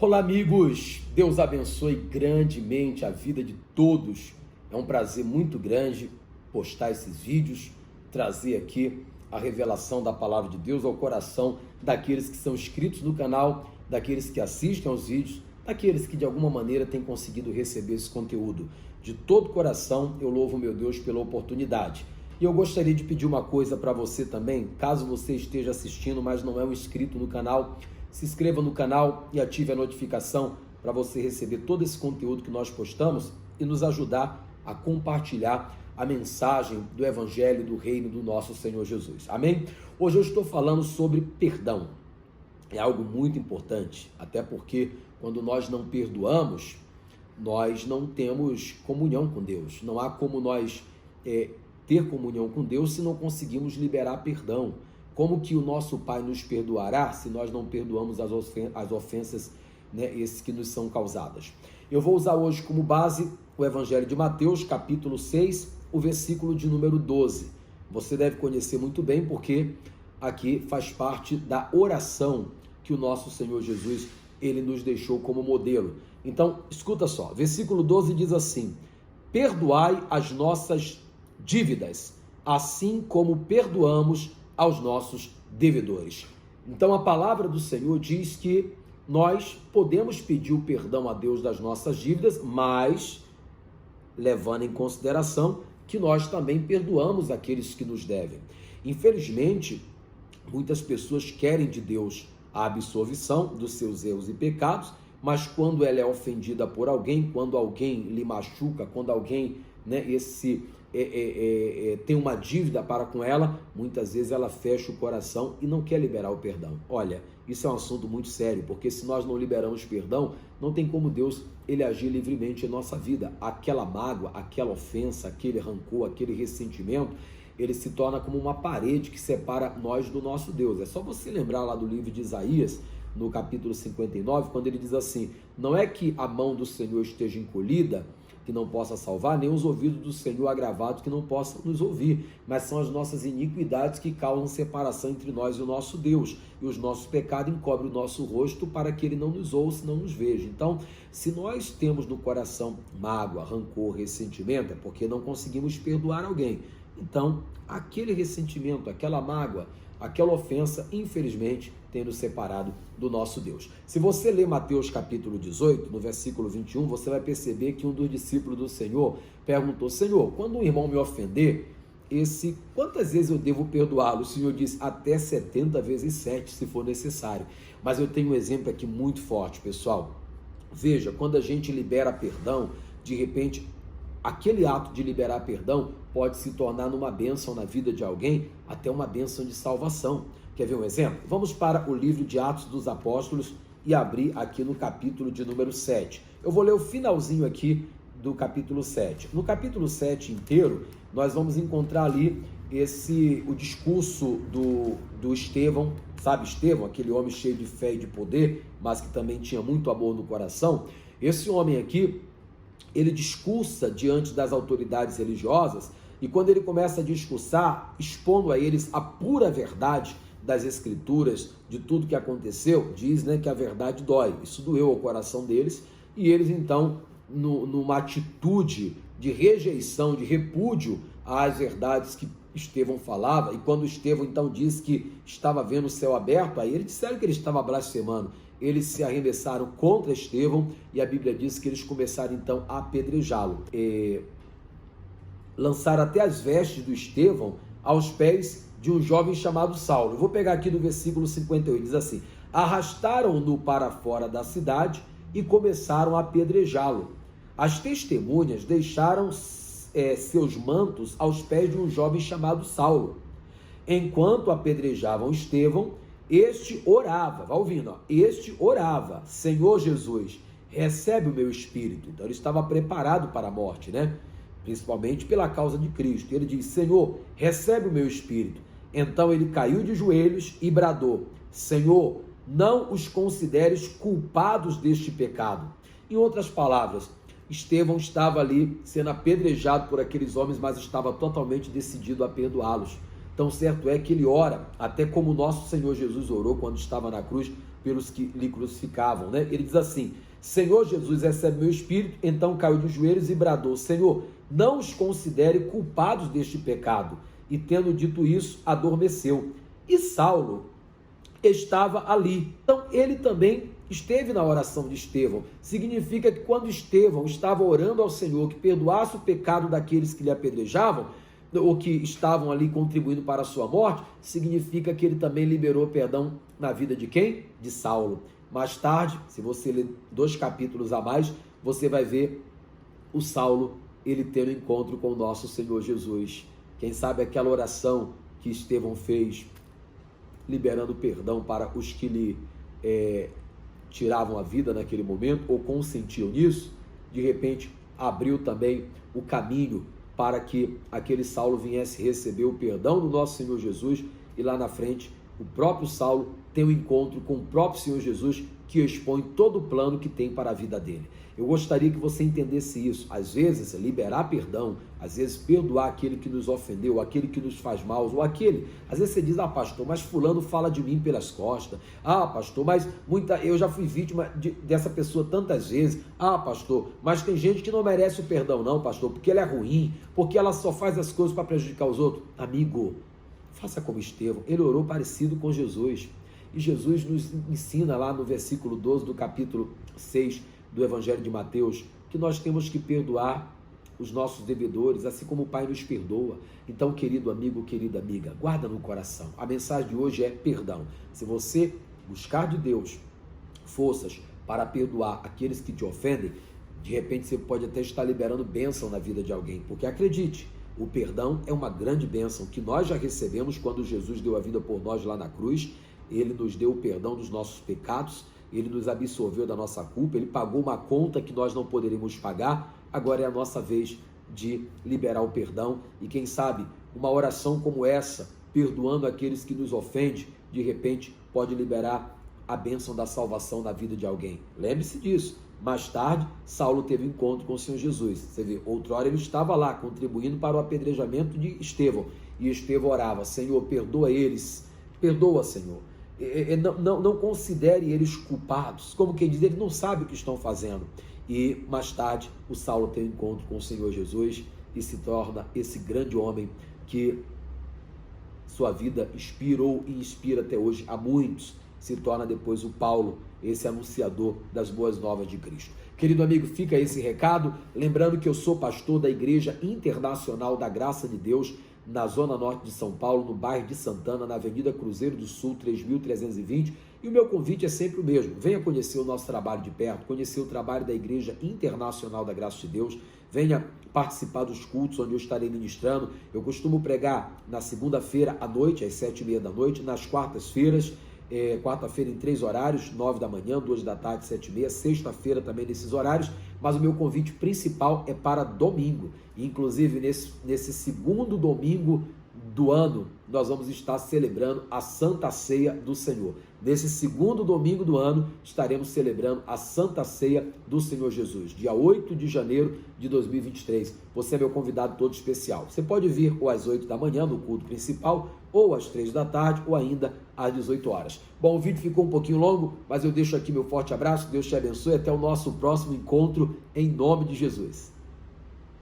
Olá, amigos! Deus abençoe grandemente a vida de todos. É um prazer muito grande postar esses vídeos, trazer aqui a revelação da palavra de Deus ao coração daqueles que são inscritos no canal, daqueles que assistem aos vídeos, daqueles que de alguma maneira têm conseguido receber esse conteúdo. De todo coração, eu louvo meu Deus pela oportunidade. E eu gostaria de pedir uma coisa para você também, caso você esteja assistindo, mas não é um inscrito no canal, se inscreva no canal e ative a notificação para você receber todo esse conteúdo que nós postamos e nos ajudar a compartilhar a mensagem do Evangelho do Reino do nosso Senhor Jesus. Amém? Hoje eu estou falando sobre perdão. É algo muito importante, até porque quando nós não perdoamos, nós não temos comunhão com Deus. Não há como nós ter comunhão com Deus se não conseguimos liberar perdão. Como que o nosso Pai nos perdoará se nós não perdoamos as ofensas, esses que nos são causadas? Eu vou usar hoje como base o Evangelho de Mateus, capítulo 6, o versículo de número 12. Você deve conhecer muito bem, porque aqui faz parte da oração que o nosso Senhor Jesus, ele nos deixou como modelo. Então, escuta só, versículo 12 diz assim: perdoai as nossas dívidas, assim como perdoamos aos nossos devedores. Então a palavra do Senhor diz que nós podemos pedir o perdão a Deus das nossas dívidas, mas levando em consideração que nós também perdoamos aqueles que nos devem. Infelizmente, muitas pessoas querem de Deus a absolvição dos seus erros e pecados, mas quando ela é ofendida por alguém, quando alguém lhe machuca, quando alguém tem uma dívida para com ela, muitas vezes ela fecha o coração e não quer liberar o perdão. Olha, isso é um assunto muito sério, porque se nós não liberamos perdão, não tem como Deus ele agir livremente em nossa vida. Aquela mágoa, aquela ofensa, aquele rancor, aquele ressentimento, ele se torna como uma parede que separa nós do nosso Deus. É só você lembrar lá do livro de Isaías, no capítulo 59, quando ele diz assim: não é que a mão do Senhor esteja encolhida, que não possa salvar, nem os ouvidos do Senhor agravados, que não possam nos ouvir, mas são as nossas iniquidades que causam separação entre nós e o nosso Deus, e os nossos pecados encobrem o nosso rosto para que ele não nos ouça, não nos veja. Então, se nós temos no coração mágoa, rancor, ressentimento, é porque não conseguimos perdoar alguém. Então, aquele ressentimento, aquela mágoa, aquela ofensa, infelizmente, tem nos separado do nosso Deus. Se você ler Mateus capítulo 18, no versículo 21, você vai perceber que um dos discípulos do Senhor perguntou: Senhor, quando um irmão me ofender, quantas vezes eu devo perdoá-lo? O Senhor diz: até 70 vezes 7, se for necessário. Mas eu tenho um exemplo aqui muito forte, pessoal. Veja, quando a gente libera perdão, de repente, aquele ato de liberar perdão pode se tornar numa bênção na vida de alguém, até uma bênção de salvação. Quer ver um exemplo? Vamos para o livro de Atos dos Apóstolos e abrir aqui no capítulo de número 7. Eu vou ler o finalzinho aqui do capítulo 7. No capítulo 7 inteiro, nós vamos encontrar ali o discurso do Estevão, sabe Estevão, aquele homem cheio de fé e de poder, mas que também tinha muito amor no coração. Esse homem aqui, ele discursa diante das autoridades religiosas, e quando ele começa a discursar, expondo a eles a pura verdade das escrituras, de tudo que aconteceu, diz que a verdade dói. Isso doeu ao coração deles, e eles então, numa atitude de rejeição, de repúdio às verdades que Estevão falava, e quando Estevão então disse que estava vendo o céu aberto, aí eles disseram que ele estava blasfemando. Eles se arremessaram contra Estevão, e a Bíblia diz que eles começaram então a apedrejá-lo. Lançaram até as vestes do Estevão aos pés de um jovem chamado Saulo. Eu vou pegar aqui do versículo 58, diz assim: arrastaram-no para fora da cidade e começaram a apedrejá-lo. As testemunhas deixaram seus mantos aos pés de um jovem chamado Saulo. Enquanto apedrejavam Estevão, este orava, vai ouvindo, este orava: Senhor Jesus, recebe o meu espírito. Então ele estava preparado para a morte, principalmente pela causa de Cristo. Ele diz: Senhor, recebe o meu espírito. Então ele caiu de joelhos e bradou: Senhor, não os consideres culpados deste pecado. Em outras palavras, Estevão estava ali sendo apedrejado por aqueles homens, mas estava totalmente decidido a perdoá-los. Tão certo é que ele ora, até como o nosso Senhor Jesus orou quando estava na cruz: pelos que lhe crucificavam, né? Ele diz assim: Senhor Jesus, recebe meu espírito. Então caiu de joelhos e bradou: Senhor, não os considere culpados deste pecado. E tendo dito isso, adormeceu. E Saulo estava ali. Então ele também esteve na oração de Estevão. Significa que quando Estevão estava orando ao Senhor que perdoasse o pecado daqueles que lhe apedrejavam, ou que estavam ali contribuindo para a sua morte, significa que ele também liberou perdão na vida de quem? De Saulo. Mais tarde, se você ler 2 capítulos a mais, você vai ver o Saulo, ele tendo um encontro com o nosso Senhor Jesus. Quem sabe aquela oração que Estevão fez, liberando perdão para os que lhe tiravam a vida naquele momento, ou consentiam nisso, de repente abriu também o caminho para que aquele Saulo viesse receber o perdão do nosso Senhor Jesus, e lá na frente o próprio Saulo tem um encontro com o próprio Senhor Jesus, que expõe todo o plano que tem para a vida dele. Eu gostaria que você entendesse isso. Às vezes, liberar perdão, às vezes perdoar aquele que nos ofendeu, aquele que nos faz mal, ou aquele, às vezes você diz: ah, pastor, mas fulano fala de mim pelas costas. Ah, pastor, mas eu já fui vítima dessa pessoa tantas vezes. Ah, pastor, mas tem gente que não merece o perdão não, pastor, porque ela é ruim, porque ela só faz as coisas para prejudicar os outros. Amigo, faça como Estevão, ele orou parecido com Jesus. E Jesus nos ensina lá no versículo 12 do capítulo 6 do Evangelho de Mateus, que nós temos que perdoar os nossos devedores, assim como o Pai nos perdoa. Então, querido amigo, querida amiga, guarda no coração. A mensagem de hoje é perdão. Se você buscar de Deus forças para perdoar aqueles que te ofendem, de repente você pode até estar liberando bênção na vida de alguém, porque acredite, o perdão é uma grande bênção que nós já recebemos quando Jesus deu a vida por nós lá na cruz. Ele nos deu o perdão dos nossos pecados, ele nos absolveu da nossa culpa, ele pagou uma conta que nós não poderíamos pagar. Agora é a nossa vez de liberar o perdão, e quem sabe uma oração como essa, perdoando aqueles que nos ofendem, de repente pode liberar a bênção da salvação na vida de alguém. Lembre-se disso. Mais tarde, Saulo teve um encontro com o Senhor Jesus. Você vê, outrora ele estava lá, contribuindo para o apedrejamento de Estevão, e Estevão orava: Senhor, perdoa eles, perdoa, Senhor. Não considere eles culpados, como quem diz, eles não sabem o que estão fazendo. E mais tarde o Saulo tem um encontro com o Senhor Jesus e se torna esse grande homem que sua vida inspirou e inspira até hoje a muitos. Se torna depois o Paulo, esse anunciador das boas novas de Cristo. Querido amigo, fica esse recado, lembrando que eu sou pastor da Igreja Internacional da Graça de Deus, na Zona Norte de São Paulo, no bairro de Santana, na Avenida Cruzeiro do Sul, 3320, e o meu convite é sempre o mesmo: venha conhecer o nosso trabalho de perto, conhecer o trabalho da Igreja Internacional da Graça de Deus, venha participar dos cultos onde eu estarei ministrando. Eu costumo pregar na segunda-feira à noite, às 7h30 da noite, nas quartas-feiras, quarta-feira em 3 horários, 9 da manhã, 2 da tarde, 7h30, sexta-feira também nesses horários, mas o meu convite principal é para domingo. Inclusive nesse segundo domingo do ano, nós vamos estar celebrando a Santa Ceia do Senhor. Nesse segundo domingo do ano, estaremos celebrando a Santa Ceia do Senhor Jesus, dia 8 de janeiro de 2023. Você é meu convidado todo especial. Você pode vir ou às 8 da manhã no culto principal, ou às 3 da tarde, ou ainda às 18 horas. Bom, o vídeo ficou um pouquinho longo, mas eu deixo aqui meu forte abraço, Deus te abençoe, até o nosso próximo encontro, em nome de Jesus.